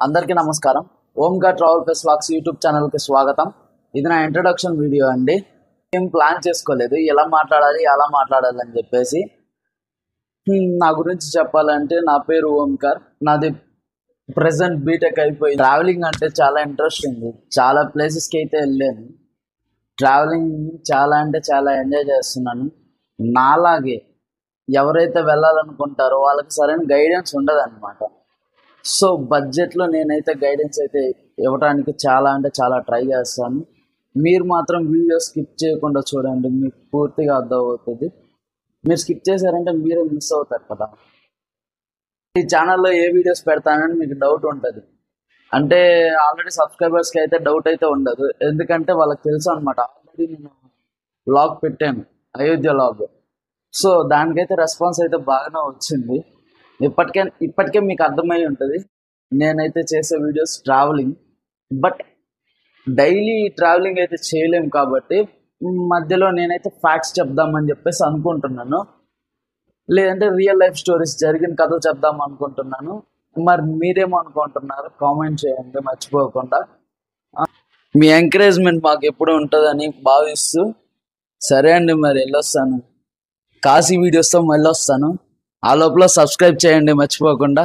అందరికీ నమస్కారం. Omkar travel plus vlogs YouTube ఛానల్కి స్వాగతం. ఇది నా ఇంట్రడక్షన్ వీడియో అండి. ఏం ప్లాన్ చేసుకోలేదు, ఎలా మాట్లాడాలి అని చెప్పేసి. నా గురించి చెప్పాలంటే నా పేరు ఓంకార్. నాది ప్రెసెంట్ బీటెక్ అయిపోయి ట్రావెలింగ్ అంటే చాలా ఇంట్రెస్ట్ ఉంది. చాలా ప్లేసెస్కి అయితే వెళ్ళాను. ట్రావెలింగ్ చాలా అంటే చాలా ఎంజాయ్ చేస్తున్నాను. నాలాగే ఎవరైతే వెళ్ళాలనుకుంటారో వాళ్ళకి సరైన గైడెన్స్ ఉండదు అనమాట. సో బడ్జెట్లో నేనైతే గైడెన్స్ అయితే ఇవ్వడానికి చాలా అంటే చాలా ట్రై చేస్తాను. మీరు మాత్రం వీడియో స్కిప్ చేయకుండా చూడండి, మీకు పూర్తిగా అర్థమవుతుంది. మీరు స్కిప్ చేశారంటే మీరే మిస్ అవుతారు కదా. ఈ ఛానల్లో ఏ వీడియోస్ పెడతానని మీకు డౌట్ ఉంటుంది. అంటే ఆల్రెడీ సబ్స్క్రైబర్స్కి అయితే డౌట్ అయితే ఉండదు, ఎందుకంటే వాళ్ళకి తెలుసు అనమాట. ఆల్రెడీ నేను వ్లాగ్ పెట్టాను, అయోధ్య వ్లాగ్. సో దానికైతే రెస్పాన్స్ అయితే బాగానే వచ్చింది. ఇప్పటికే మీకు అర్థమై ఉంటుంది నేనైతే చేసే videos travelling. But daily travelling అయితే చేయలేము కాబట్టి మధ్యలో నేనైతే ఫ్యాక్ట్స్ చెప్దామని చెప్పేసి అనుకుంటున్నాను, లేదంటే రియల్ లైఫ్ స్టోరీస్ జరిగిన కథలు చెప్దాం అనుకుంటున్నాను. మరి మీరేమో అనుకుంటున్నారు కామెంట్ చేయండి మర్చిపోకుండా. మీ ఎంకరేజ్మెంట్ మాకు ఎప్పుడు ఉంటుందని భావిస్తూ, సరే అండి మరి వెళ్ళొస్తాను. కాశీ వీడియోస్తో మళ్ళీ వస్తాను. ఆ లోపల సబ్స్క్రైబ్ చేయండి మర్చిపోకుండా.